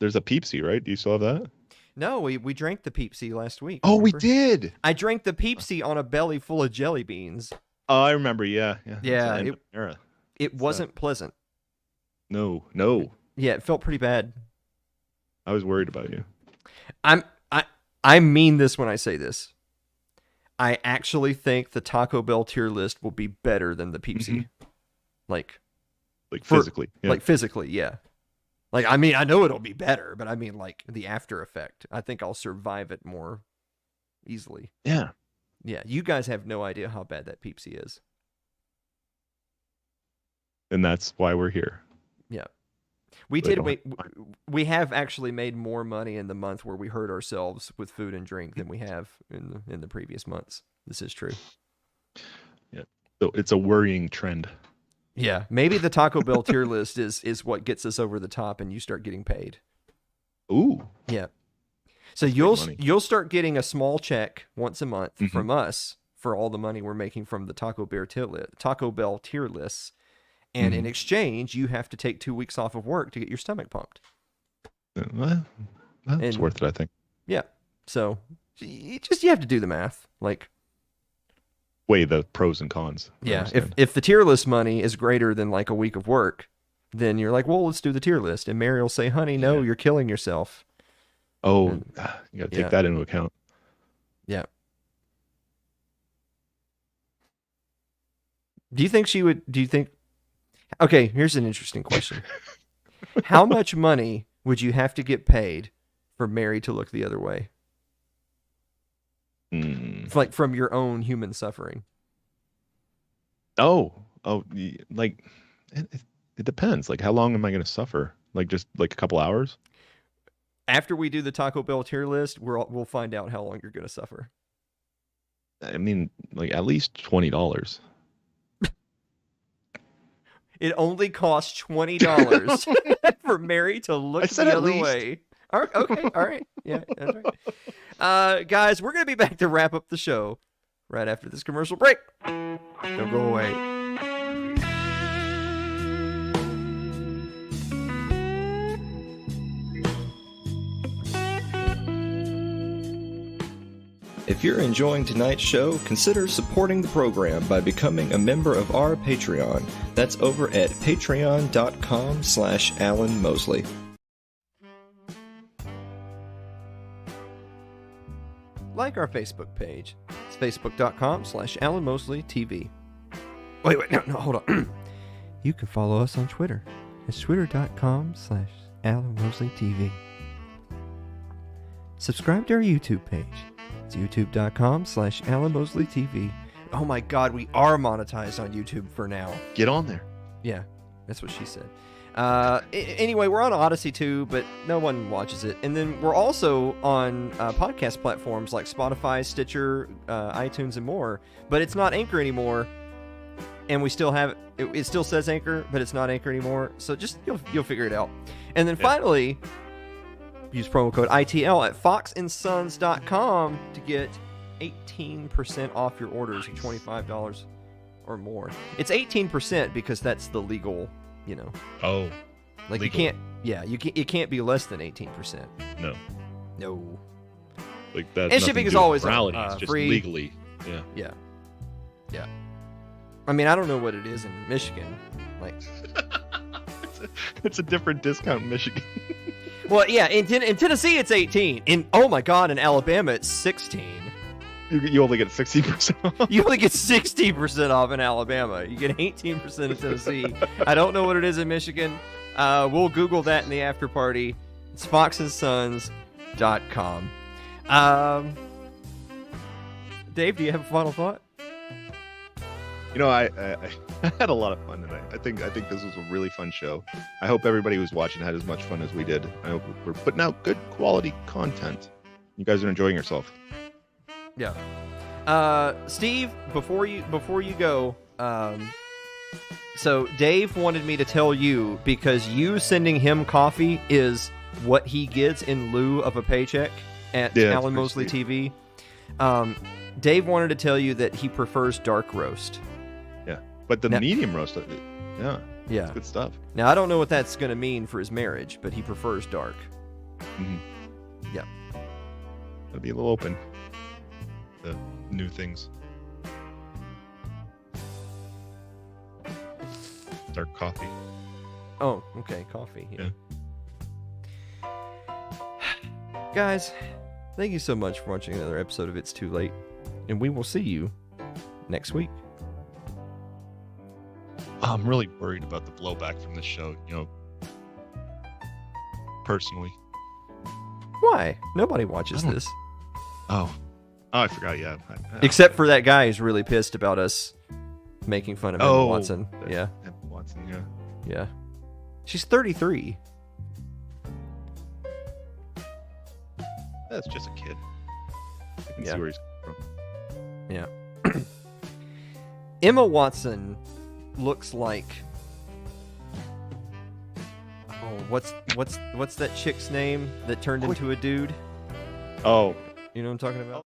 There's a Peepsy, right? Do you still have that? No, we drank the Peepsy last week. Oh, remember? We did. I drank the Peepsy on a belly full of jelly beans. Oh, I remember. Yeah. It wasn't pleasant. No. Yeah, it felt pretty bad. I was worried about you. I mean this when I say this. I actually think the Taco Bell tier list will be better than the Peepsy. Like physically. Yeah. Like physically, yeah. Like, I mean, I know it'll be better, but I mean, like, the after effect. I think I'll survive it more easily. Yeah. Yeah, you guys have no idea how bad that Peepsy is. And that's why we're here. Yeah. We have actually made more money in the month where we hurt ourselves with food and drink than we have in the previous months. This is true. Yeah. So it's a worrying trend. Yeah. Maybe the Taco Bell tier list is what gets us over the top and you start getting paid. Ooh. Yeah. So you'll start getting a small check once a month from us for all the money we're making from the Taco Bell tier lists. And in exchange, you have to take 2 weeks off of work to get your stomach pumped. That's worth it, I think. Yeah. So You have to do the math. Like, weigh the pros and cons. Yeah, if the tier list money is greater than like a week of work, then you're like, well, let's do the tier list. And Mary will say, honey, no, you're killing yourself. Oh, you got to take that into account. Yeah. Do you think, okay, here's an interesting question. How much money would you have to get paid for Mary to look the other way? It's like from your own human suffering. Oh, like it depends. Like, how long am I going to suffer? Like, just like a couple hours? After we do the Taco Bell tier list, we'll find out how long you're going to suffer. I mean, like at least $20. It only costs $20 for Mary to look the other way. Okay, all right. Yeah, that's right. Guys, we're going to be back to wrap up the show right after this commercial break. Don't go away. If you're enjoying tonight's show, consider supporting the program by becoming a member of our Patreon. That's over at patreon.com/Alan Mosley. Like our Facebook page. It's facebook.com/Alan Mosley TV. Wait, no, hold on. You can follow us on Twitter. It's twitter.com/Alan Mosley TV. Subscribe to our YouTube page. It's youtube.com/Alan Mosley TV. Oh my God, we are monetized on YouTube for now. Get on there. Yeah, that's what she said. Anyway, we're on Odyssey too, but no one watches it. And then we're also on podcast platforms like Spotify, Stitcher, iTunes, and more. But it's not Anchor anymore. And we still have it still says Anchor, but it's not Anchor anymore. So just you'll figure it out. And then finally, use promo code ITL at foxandsons.com to get 18% off your orders of $25 or more. It's 18% because that's the legal, Oh. Like legal. it can't be less than 18%. No. Like that. And shipping is always morality. It's just free. Legally. Yeah. I mean, I don't know what it is in Michigan. Like, it's a different discount in Michigan. Well, yeah, in Tennessee it's 18. In Alabama it's 16. You only get 60% off. You only get 60% off in Alabama. You get 18% in Tennessee. I don't know what it is in Michigan. We'll Google that in the after party. It's foxandsons.com. Dave, do you have a final thought? I had a lot of fun tonight. I think this was a really fun show. I hope everybody who's watching had as much fun as we did. I hope we're putting out good quality content. You guys are enjoying yourself. Yeah. Steve, before you go, so Dave wanted me to tell you, because you sending him coffee is what he gets in lieu of a paycheck at Alan Mosley TV. Dave wanted to tell you that he prefers dark roast. Yeah, but the medium roast, yeah, it's good stuff. Now, I don't know what that's going to mean for his marriage, but he prefers dark. Mm-hmm. Yeah. I'll be a little open to new things. Dark coffee. Oh, okay, coffee. Yeah. Guys, thank you so much for watching another episode of It's Too Late, and we will see you next week. I'm really worried about the blowback from this show, personally. Why? Nobody watches this. Oh, I forgot, yeah. Except for that guy who's really pissed about us making fun of Emma Watson. Yeah. Emma Watson, yeah. Yeah. She's 33. That's just a kid. I can see where he's from. Yeah. Emma Watson looks like, what's that chick's name that turned into a dude? Oh, You know what I'm talking about?